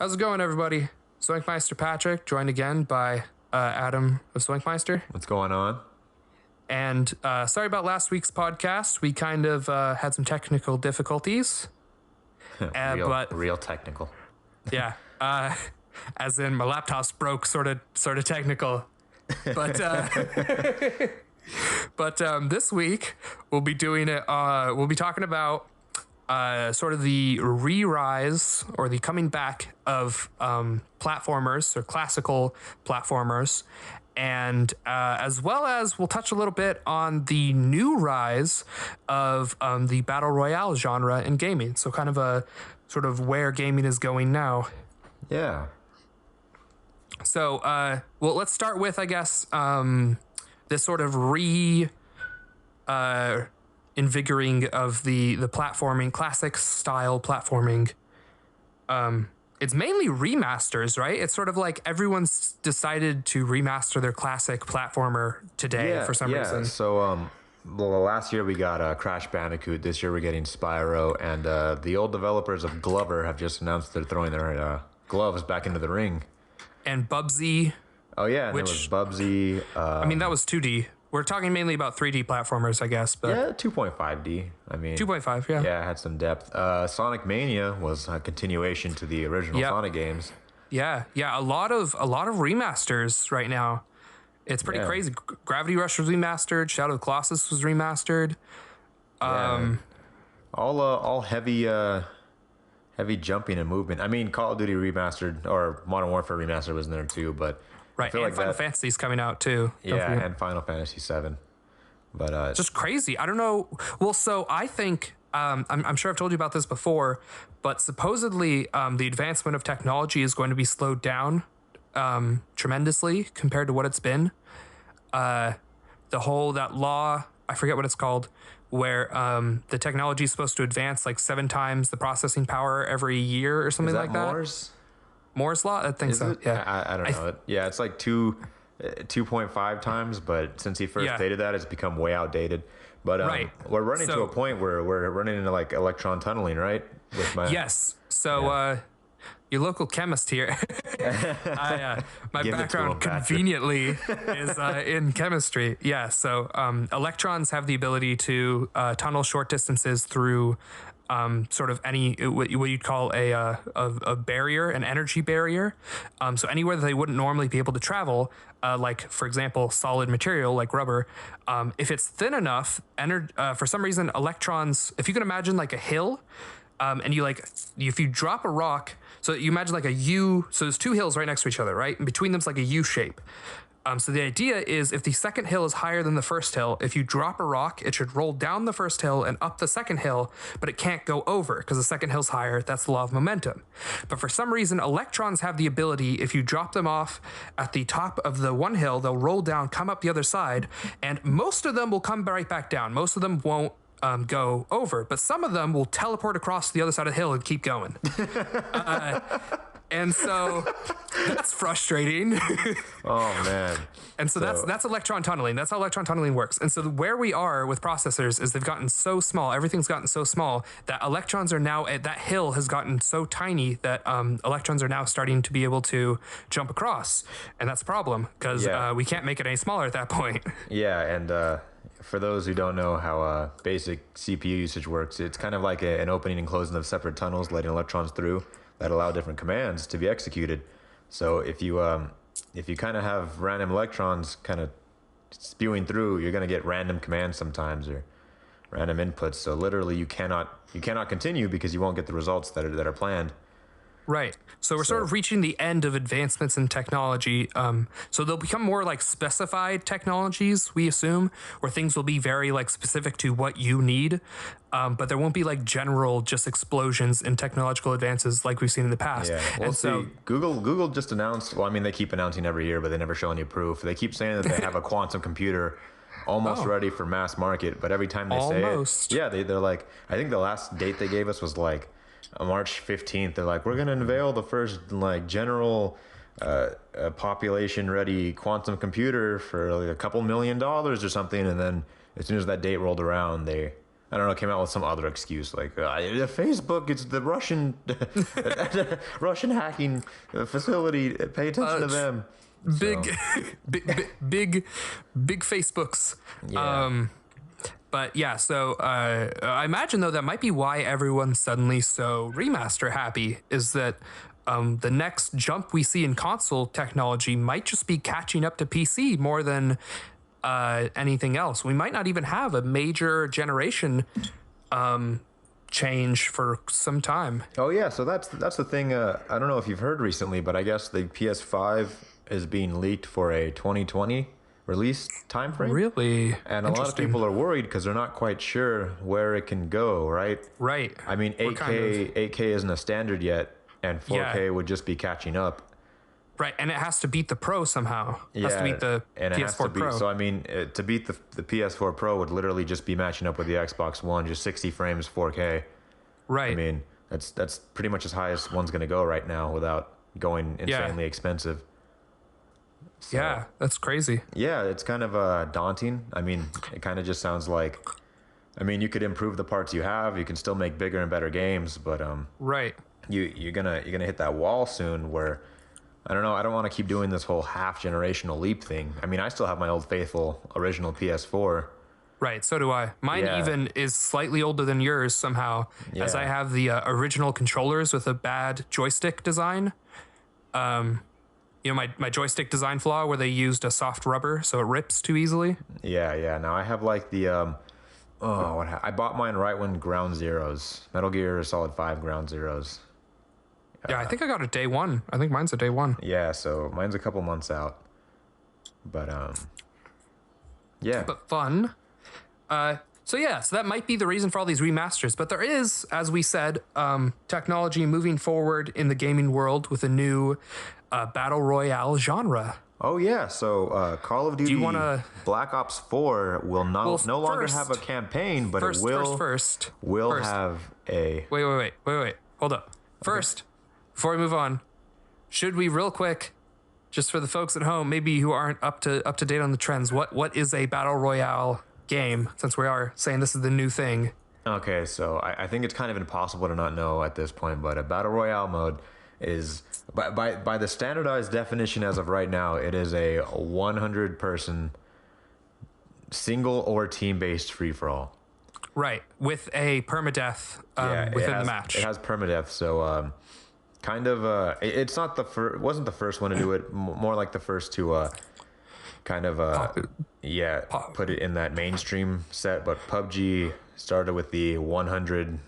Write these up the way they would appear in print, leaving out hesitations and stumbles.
How's it going, everybody? ZoinkMeister Patrick, joined again by Adam of ZoinkMeister. What's going on? And sorry about last week's podcast. We kind of had some technical difficulties. Real technical. Yeah. As in my laptop's broke, sort of technical. But this week we'll be doing it. We'll be talking about sort of the re-rise or the coming back of platformers or classical platformers, and as well as we'll touch a little bit on the new rise of the battle royale genre in gaming. So kind of a sort of where gaming is going now. Yeah. So, well, let's start with, I guess, this sort of invigorating of the platforming, classic style platforming. It's mainly remasters, right? It's sort of like everyone's decided to remaster their classic platformer today for some reason. So, last year we got Crash Bandicoot. This year we're getting Spyro, and the old developers of Glover have just announced they're throwing their gloves back into the ring. And Bubsy. Oh yeah, and there was Bubsy. I mean, that was 2D. We're talking mainly about 3D platformers, I guess. But yeah, 2.5D. I mean, 2.5. Yeah. Yeah, it had some depth. Sonic Mania was a continuation to the original Sonic games. Yeah. A lot of remasters right now. It's pretty crazy. Gravity Rush was remastered. Shadow of the Colossus was remastered. All heavy jumping and movement. I mean, Call of Duty remastered or Modern Warfare remastered was in there too, but right. I feel and like Final Fantasy's coming out too. And Final Fantasy 7. But just crazy. I don't know. Well, so I think I'm sure I've told you about this before, but supposedly the advancement of technology is going to be slowed down tremendously compared to what it's been. That law, I forget what it's called, where the technology is supposed to advance like 7 times the processing power every year or something like that. Moore's law? I think so. It? Yeah, I don't know. It's like 2.5 times, but since he first stated that, it's become way outdated. But we're running to a point where we're running into like electron tunneling, right? Yes. So your local chemist here. My background conveniently is in chemistry. Yeah. So electrons have the ability to tunnel short distances through sort of any what you'd call a barrier, an energy barrier. So anywhere that they wouldn't normally be able to travel, like for example, solid material like rubber, if it's thin enough, for some reason, electrons. If you can imagine like a hill. And if you drop a rock, so you imagine like a U, so there's 2 hills right next to each other, right? And between them's like a U shape. So the idea is if the second hill is higher than the first hill, if you drop a rock, it should roll down the first hill and up the second hill, but it can't go over because the second hill's higher. That's the law of momentum. But for some reason, electrons have the ability, if you drop them off at the top of the one hill, they'll roll down, come up the other side, and most of them will come right back down. Most of them won't go over, but some of them will teleport across the other side of the hill and keep going. And so that's frustrating. Oh man. And so that's electron tunneling. That's how electron tunneling works. And so where we are with processors is they've gotten so small, everything's gotten so small that electrons are now, that hill has gotten so tiny that electrons are now starting to be able to jump across. And that's a problem because we can't make it any smaller at that point. Yeah, and for those who don't know how basic CPU usage works, it's kind of like an opening and closing of separate tunnels, letting electrons through that allow different commands to be executed. So if you kind of have random electrons kind of spewing through, you're going to get random commands sometimes or random inputs. So literally, you cannot continue because you won't get the results that are planned. Right. So we're sort of reaching the end of advancements in technology. So they'll become more like specified technologies, we assume, where things will be very like specific to what you need. But there won't be like general just explosions in technological advances like we've seen in the past. Yeah. Well, so Google just announced, well, I mean, they keep announcing every year, but they never show any proof. They keep saying that they have a quantum computer almost ready for mass market. But every time they say it, they're like, I think the last date they gave us was like, March 15th, they're like, we're going to unveil the first like general population ready quantum computer for like $2 million or something. And then as soon as that date rolled around, I don't know, came out with some other excuse like Facebook, it's the Russian Russian hacking facility. Pay attention to them. Big, big Facebooks. Yeah. But yeah, so I imagine though that might be why everyone's suddenly so remaster happy, is that the next jump we see in console technology might just be catching up to PC more than anything else. We might not even have a major generation change for some time. Oh yeah, so that's the thing. I don't know if you've heard recently, but I guess the PS5 is being leaked for a 2020 release timeframe. Really? And a lot of people are worried because they're not quite sure where it can go, right? Right. I mean, 8K isn't a standard yet, and 4K would just be catching up. Right, and it has to beat the Pro somehow. It has to beat the PS4 Pro. So, I mean, to beat the PS4 Pro would literally just be matching up with the Xbox One, just 60 frames, 4K. Right. I mean, that's pretty much as high as one's going to go right now without going insanely expensive. So, yeah, that's crazy. Yeah, it's kind of daunting. I mean, it kind of just sounds like, I mean, you could improve the parts you have. You can still make bigger and better games, but right. You're gonna hit that wall soon where, I don't know, I don't want to keep doing this whole half generational leap thing. I mean, I still have my old faithful original PS4. Right, so do I. Mine even is slightly older than yours somehow, as I have the original controllers with a bad joystick design. You know, my joystick design flaw where they used a soft rubber so it rips too easily. Yeah. Now I have like the I bought mine right when Ground Zeroes, Metal Gear Solid 5 Ground Zeroes. Yeah, I think I got it day one. I think mine's a day one. Yeah, so mine's a couple months out. But yeah. But fun. So that might be the reason for all these remasters. But there is, as we said, technology moving forward in the gaming world with a new battle royale genre. Oh yeah, so Call of Duty Black Ops 4 will no longer have a campaign, but it will have a... Wait. Hold up. First, before we move on, should we real quick, just for the folks at home, maybe who aren't up to date on the trends, what is a battle royale game, since we are saying this is the new thing? Okay, so I think it's kind of impossible to not know at this point, but a battle royale mode is, by the standardized definition as of right now, it is a 100-person single or team-based free-for-all. Right, with a permadeath within the match. It has permadeath, so kind of it's not it wasn't the first one to do it, more like the first to put it in that mainstream set. But PUBG started with the 100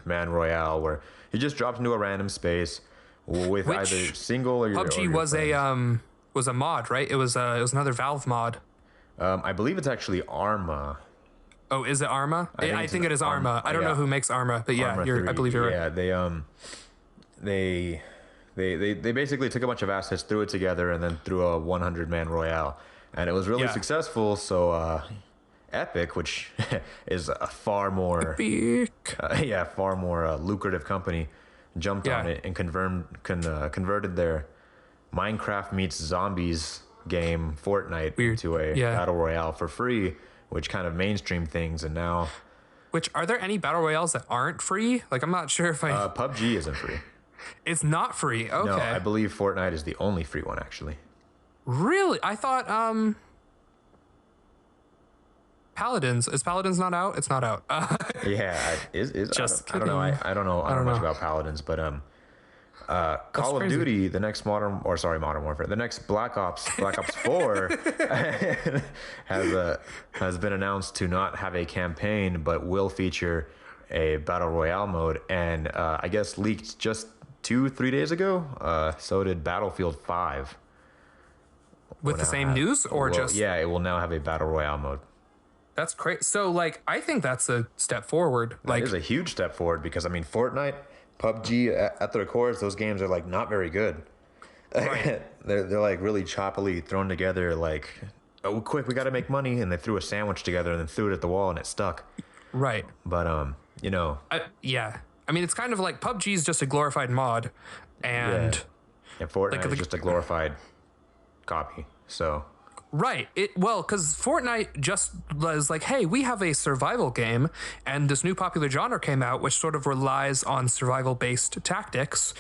man royale, where you just dropped into a random space with either single or your PUBG was a mod, right? It was another Valve mod. I believe it's actually Arma. Oh, is it Arma? I think it is Arma. I don't know who makes Arma, but yeah, I believe you're right. Yeah, they basically took a bunch of assets, threw it together, and then threw a 100-man royale, and it was really successful. So Epic, which is a far more lucrative company, jumped on it and converted their Minecraft meets zombies game Fortnite into a battle royale for free, which kind of mainstream things. And now, are there any battle royales that aren't free? Like, I'm not sure if PUBG isn't free. It's not free. Okay. No, I believe Fortnite is the only free one, actually. Really? I thought Paladins. Is Paladins not out? It's not out. Yeah, Just I don't know. I don't know much about Paladins, but Call of Duty, the next Modern Warfare, the next Black Ops 4 has been announced to not have a campaign, but will feature a battle royale mode, and I guess leaked just 2-3 days ago. So did Battlefield 5. With the same news, or just? Yeah, it will now have a battle royale mode. That's great. So, like, I think that's a step forward. It is a huge step forward, because, I mean, Fortnite, PUBG, at their cores, those games are, like, not very good. Right. they're like really choppily thrown together, like, oh, quick, we got to make money, and they threw a sandwich together and then threw it at the wall and it stuck. Right. But you know. I mean, it's kind of like PUBG is just a glorified mod, and Fortnite is just a glorified copy. So. Right. Because Fortnite just was like, hey, we have a survival game, and this new popular genre came out, which sort of relies on survival-based tactics.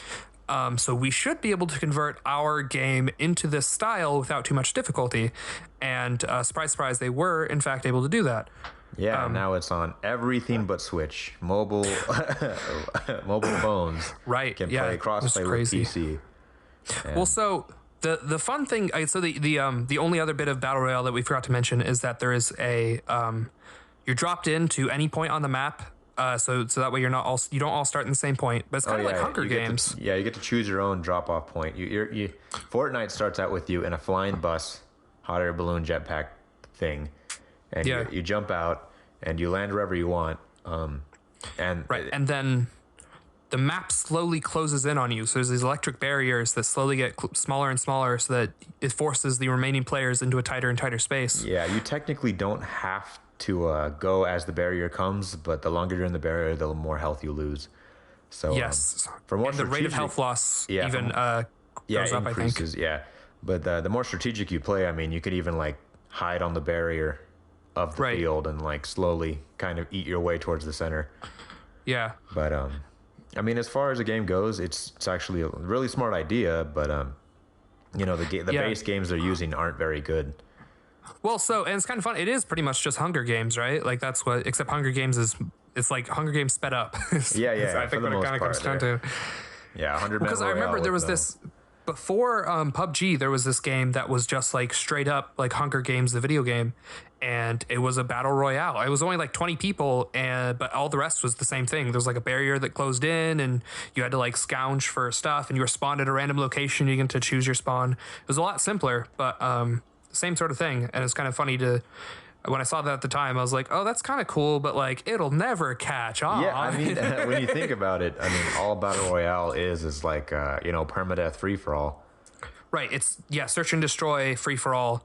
So we should be able to convert our game into this style without too much difficulty. And surprise, surprise, they were in fact able to do that. Yeah, now it's on everything but Switch. Mobile phones Right. can play crossplay with PC. Well, so the fun thing, so the only other bit of Battle Royale that we forgot to mention is that there is you're dropped into any point on the map. So that way you don't all start in the same point, but it's kind of like Hunger Games. You get to choose your own drop-off point. Fortnite starts out with you in a flying bus, hot air balloon jetpack thing, and you jump out and you land wherever you want. And then the map slowly closes in on you. So there's these electric barriers that slowly get smaller and smaller, so that it forces the remaining players into a tighter and tighter space. Yeah, you technically don't have to go as the barrier comes, but the longer you're in the barrier, the more health you lose. So yes, and the rate of health loss goes up, I think. Yeah, but the more strategic you play, I mean, you could even like hide on the barrier of the field and like slowly kind of eat your way towards the center. Yeah. But I mean, as far as the game goes, it's actually a really smart idea, but the base games they're using aren't very good. Well, and it's kind of fun. It is pretty much just Hunger Games, right? Like except Hunger Games it's like Hunger Games sped up. Yeah. I think what it kind of comes down to. Yeah, 100 because I remember there was this before PUBG. There was this game that was just like straight up like Hunger Games, the video game, and it was a battle royale. It was only like 20 people, but all the rest was the same thing. There was like a barrier that closed in, and you had to like scourge for stuff, and you were spawned at a random location. You get to choose your spawn. It was a lot simpler, but same sort of thing. And it's kind of funny when I saw that at the time, I was like, oh, that's kind of cool, but like it'll never catch on. Yeah, I mean, when you think about it, I mean, all battle royale is like permadeath free for all. Right. It's search and destroy free for all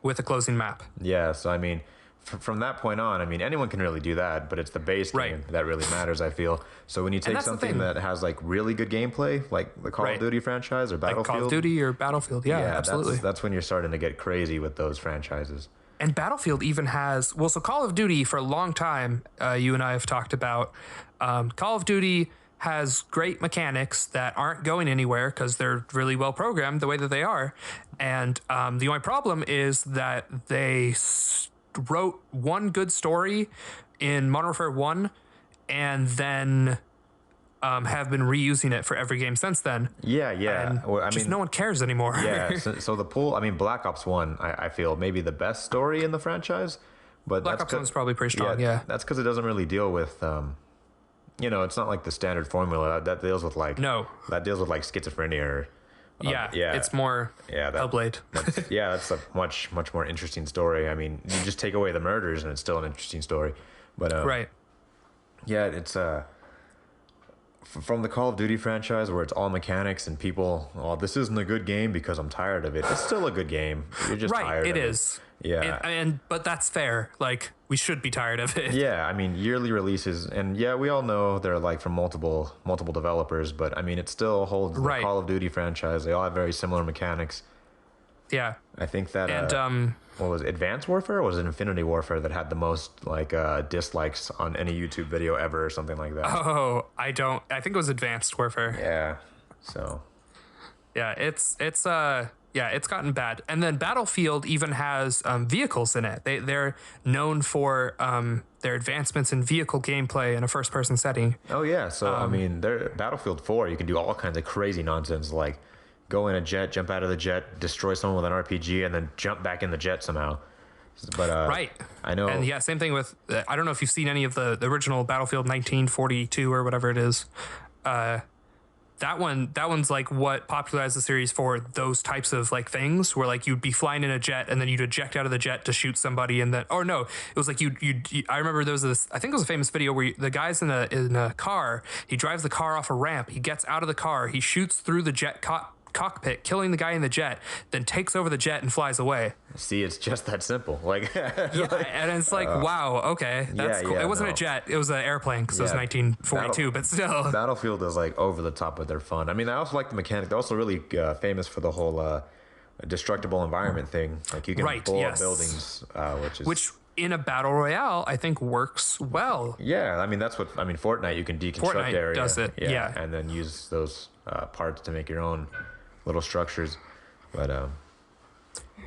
with a closing map. Yeah, so I mean, from that point on, I mean, anyone can really do that, but it's the base game that really matters, I feel. So when you take something that has like really good gameplay, like the Call of Duty franchise or Battlefield. Like Call of Duty or Battlefield, absolutely. That's when you're starting to get crazy with those franchises. And Battlefield even has, so Call of Duty for a long time, you and I have talked about, Call of Duty has great mechanics that aren't going anywhere because they're really well programmed the way that they are. And the only problem is that they wrote one good story in Modern Warfare 1 and then have been reusing it for every game since then. Yeah. And I mean, no one cares anymore. Yeah. So the pool, I mean, Black Ops 1, I feel maybe the best story in the franchise, but Black Ops 1 is probably pretty strong. Yeah. That's because it doesn't really deal with, it's not like the standard formula that deals with like, that deals with like schizophrenia or, it's more Hellblade. That's a much more interesting story. I mean, you just take away the murders and it's still an interesting story. But it's from the Call of Duty franchise where it's all mechanics and people, this isn't a good game because I'm tired of it. It's still a good game. You're just tired of it. It is. Yeah. But that's fair. Like, we should be tired of it. Yeah, I mean, yearly releases, and we all know they're like from multiple developers, but I mean, it still holds the Call of Duty franchise. They all have very similar mechanics. Yeah. I think that what was it, Advanced Warfare or was it Infinity Warfare that had the most like dislikes on any YouTube video ever or something like that? Oh, I think it was Advanced Warfare. Yeah. So yeah, it's gotten bad. And then Battlefield even has vehicles in it. They're known for their advancements in vehicle gameplay in a first-person setting. Oh yeah, so I mean, Battlefield 4, you can do all kinds of crazy nonsense like go in a jet, jump out of the jet, destroy someone with an RPG, and then jump back in the jet somehow. But I know. And same thing with I don't know if you've seen any of the original Battlefield 1942 or whatever it is. That one's like what popularized the series for those types of like things where like you'd be flying in a jet and then you'd eject out of the jet to shoot somebody and then it was like I remember there was this, I think it was a famous video where the guy's in a car, he drives the car off a ramp, he gets out of the car, he shoots through the jet cockpit, killing the guy in the jet, then takes over the jet and flies away. See, it's just that simple. Like, and it's like, wow, okay, that's cool. It wasn't a jet; it was an airplane because it was 1942. But still, Battlefield is like over the top with their fun. I mean, I also like the mechanic. They're also really famous for the whole a destructible environment thing. Like you can blow up buildings, which in a battle royale I think works well. Yeah, I mean that's what Fortnite, you can deconstruct area. Does it? Yeah, and then use those parts to make your own little structures. But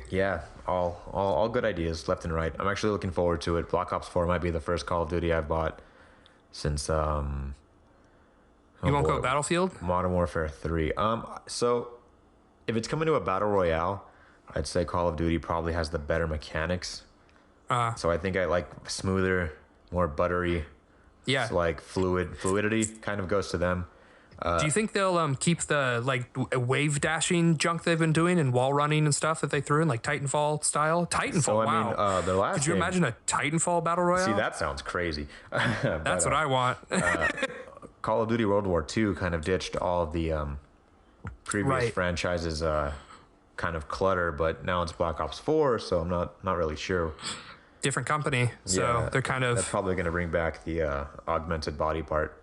yeah, all good ideas left and right. I'm actually looking forward to it. Black Ops 4 might be the first Call of Duty I've bought since you won't go Battlefield? Modern Warfare 3. So if it's coming to a battle royale, I'd say Call of Duty probably has the better mechanics. So I think I like smoother, more buttery. Yeah. So like fluidity kind of goes to them. Do you think they'll keep the like wave dashing junk they've been doing and wall running and stuff that they threw in, like Titanfall style? Titanfall, so, I wow. mean, the last Could you game, imagine a Titanfall battle royale? See, that sounds crazy. That's what I want. Call of Duty World War II kind of ditched all of the previous franchises kind of clutter, but now it's Black Ops 4, so I'm not really sure. Different company, so they're kind of... That's probably going to bring back the augmented body part.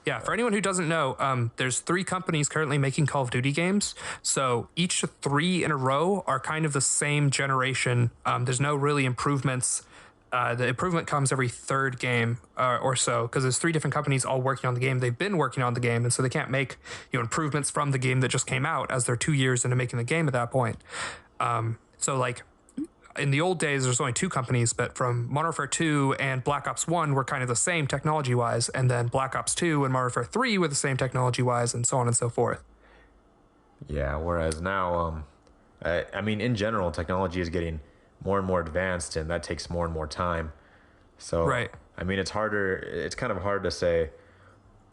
Yeah, for anyone who doesn't know, there's 3 companies currently making Call of Duty games. So each 3 in a row are kind of the same generation. There's no really improvements. The improvement comes every 3rd game or so, because there's 3 different companies all working on the game. They've been working on the game, and so they can't make improvements from the game that just came out, as they're 2 years into making the game at that point. So like in the old days, there's only 2 companies, but from Modern Warfare 2 and Black Ops 1 were kind of the same technology-wise, and then Black Ops 2 and Modern Warfare 3 were the same technology-wise, and so on and so forth. Yeah, whereas now, I mean, in general, technology is getting more and more advanced, and that takes more and more time. So, I mean, it's kind of hard to say,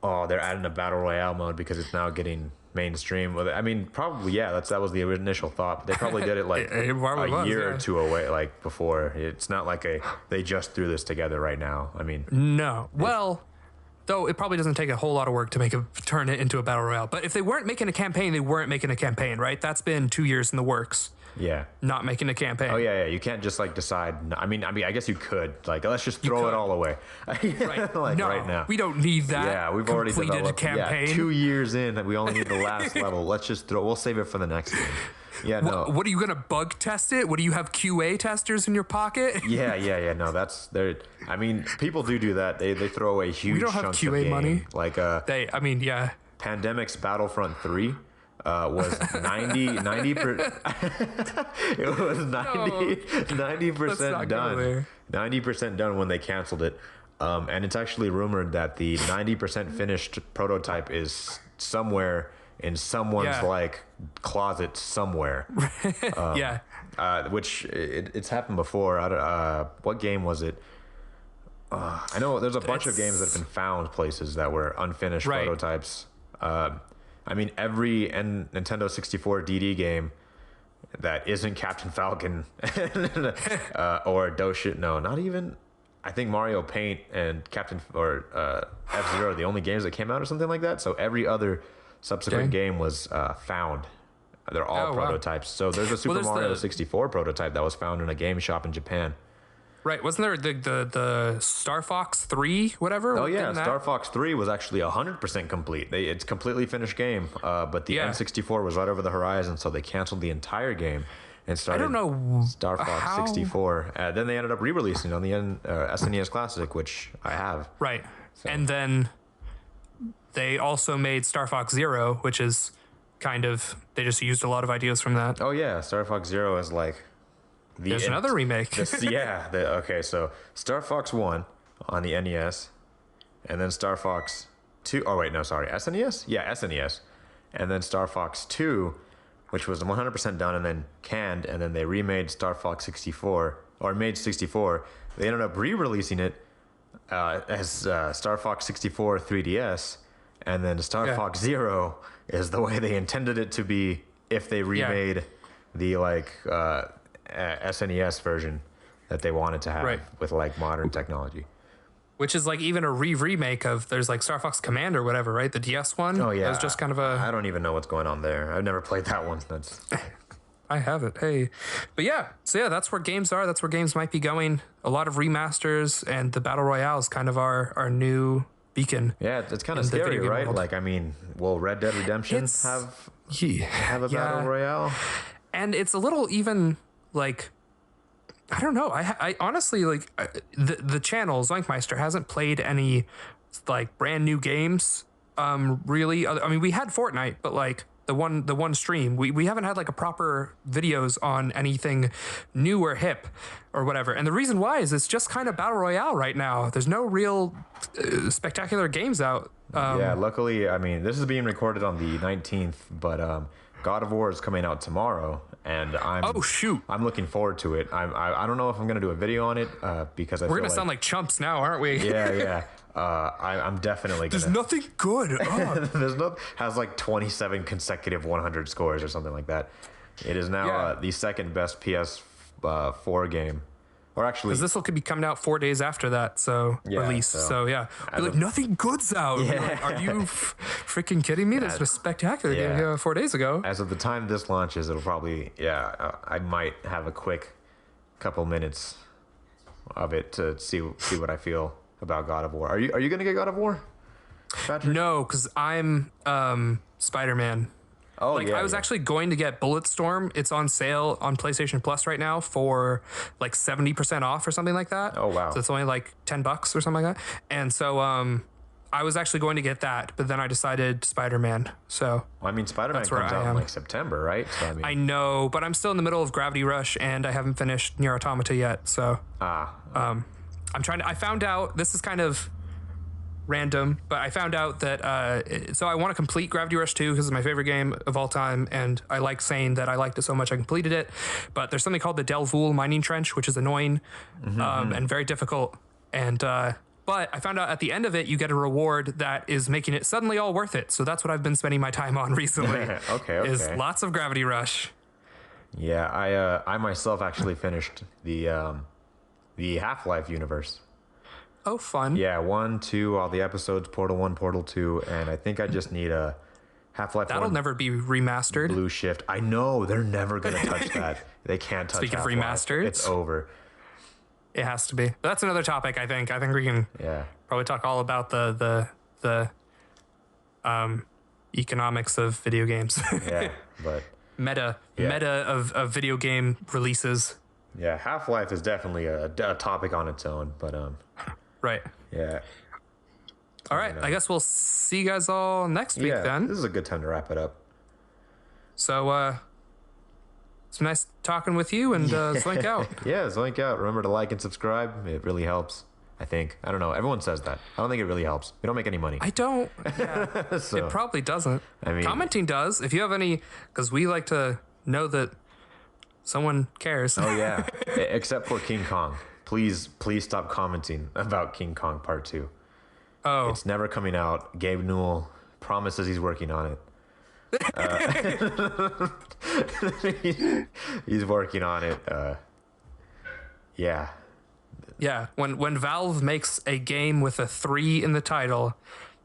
oh, they're adding a battle royale mode because it's now getting mainstream. I mean, probably, yeah, that was the initial thought, but they probably did it like a year or 2 away, like before. It's not like they just threw this together right now. I mean, no. Well, though it probably doesn't take a whole lot of work to turn it into a battle royale. But if they weren't making a campaign, they weren't making a campaign, right? That's been 2 years in the works. Yeah. Not making a campaign. Oh yeah. You can't just like decide. I mean, I guess you could. Like, let's just throw it all away. Right. Like no, right now. We don't need that. Yeah, we've already developed a campaign. 2 years in, we only need the last level. Let's just we'll save it for the next game. Yeah, no. What are you gonna bug test it? What do you have QA testers in your pocket? Yeah. No, that's there. I mean, people do that. They throw away huge chunks of game. We don't have QA money. Like yeah. Pandemic's Battlefront 3 was 90% it was 90% done. 90% done when they canceled it. And it's actually rumored that the 90% finished prototype is somewhere in someone's like closet somewhere. Which it's happened before. What game was it? I know there's a bunch of games that have been found places that were unfinished prototypes. I mean, every Nintendo 64 DD game that isn't Captain Falcon or not even. I think Mario Paint and F-Zero are the only games that came out or something like that. So every other subsequent game was found. They're all prototypes. Wow. So there's a Super Mario 64 prototype that was found in a game shop in Japan. Right, wasn't there the Star Fox 3, whatever? Oh yeah, Star Fox 3 was actually 100% complete. It's a completely finished game, but the N64 was right over the horizon, so they canceled the entire game and started Star Fox 64. Then they ended up re-releasing it on the SNES Classic, which I have. Right, so. And then they also made Star Fox Zero, which is kind of, they just used a lot of ideas from that. Oh yeah, Star Fox Zero is like... There's another remake. Okay, so Star Fox 1 on the NES, and then Star Fox 2. Oh, wait, no, sorry. SNES? Yeah, SNES. And then Star Fox 2, which was 100% done and then canned, and then they remade Star Fox 64, or made 64. They ended up re-releasing it as Star Fox 64 3DS, and then Star Fox Zero is the way they intended it to be if they remade the, SNES version that they wanted to have with like modern technology, which is like even a remake of there's like Star Fox Command or whatever, right? The DS one. Oh yeah, it was just kind of I don't even know what's going on there. I've never played that one. I have it. Hey, but that's where games are. That's where games might be going. A lot of remasters, and the battle royale is kind of our new beacon. Yeah, it's kind of scary, right? World. Like, I mean, will Red Dead Redemption have a battle royale? and it's a little even like, I don't know. I honestly like the channel ZoinkMeister hasn't played any like brand new games. Really, I mean, we had Fortnite, but like the one stream, we haven't had like a proper videos on anything new or hip or whatever. And the reason why is it's just kind of battle royale right now. There's no real spectacular games out. Yeah, luckily, I mean, this is being recorded on the 19th, but God of War is coming out tomorrow, and I'm looking forward to it. I don't know if I'm gonna do a video on it because we're gonna sound like chumps now, aren't we? Yeah. I'm definitely gonna. There's nothing good. Oh. Has like 27 consecutive 100 scores or something like that. It is now the second best PS4 game. Or actually, because this will be coming out 4 days after that, release. So yeah, like nothing good's out. Yeah. Like, are you freaking kidding me? That's a spectacular game 4 days ago. As of the time this launches, it'll probably I might have a quick couple minutes of it to see what I feel about God of War. Are you gonna get God of War, Patrick? No, because I'm Spider-Man. Oh, I was actually going to get Bulletstorm. It's on sale on PlayStation Plus right now for like 70% off or something like that. Oh, wow. So it's only like $10 or something like that. And so I was actually going to get that, but then I decided Spider-Man. So I mean, Spider-Man comes out in like September, right? So, I know, but I'm still in the middle of Gravity Rush and I haven't finished Nier Automata yet. So I'm trying to. I found out, this is kind of random, but I found out that so I want to complete Gravity Rush 2 because it's my favorite game of all time, and I like saying that I liked it so much I completed it. But there's something called the Delvool mining trench, which is annoying and very difficult. And but I found out at the end of it you get a reward that is making it suddenly all worth it. So that's what I've been spending my time on recently. Okay. Is lots of Gravity Rush. Yeah, I myself actually finished the Half-Life universe. Oh, fun. Yeah, 1, 2, all the episodes, Portal 1, Portal 2, and I think I just need a Half-Life 1. That'll never be remastered. Blue Shift. I know, they're never going to touch that. They can't touch Speaking Half-Life. of remasters. It's over. It has to be. But that's another topic, I think. I think we can probably talk all about the economics of video games. Yeah, but... Meta of video game releases. Yeah, Half-Life is definitely a topic on its own, but... Right. Yeah. All right. I guess we'll see you guys all next week then. This is a good time to wrap it up. So, it's nice talking with you, and Zoink out. Yeah, Zoink out. Remember to like and subscribe. It really helps, I think. I don't know. Everyone says that. I don't think it really helps. We don't make any money. I don't. Yeah. So, it probably doesn't. I mean, commenting does. If you have any, because we like to know that someone cares. Oh, yeah. Except for King Kong. Please stop commenting about King Kong Part 2. Oh. It's never coming out. Gabe Newell promises he's working on it. He's working on it. Yeah. Yeah. When Valve makes a game with a 3 in the title,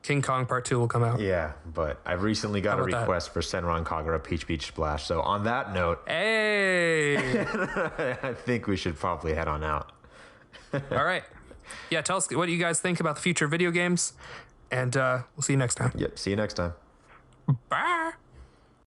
King Kong Part 2 will come out. Yeah, but I've recently got a request for Senran Kagura Peach Beach Splash. So on that note, hey, I think we should probably head on out. All right. Yeah, tell us what you guys think about the future of video games, and we'll see you next time. Yep, see you next time. Bye.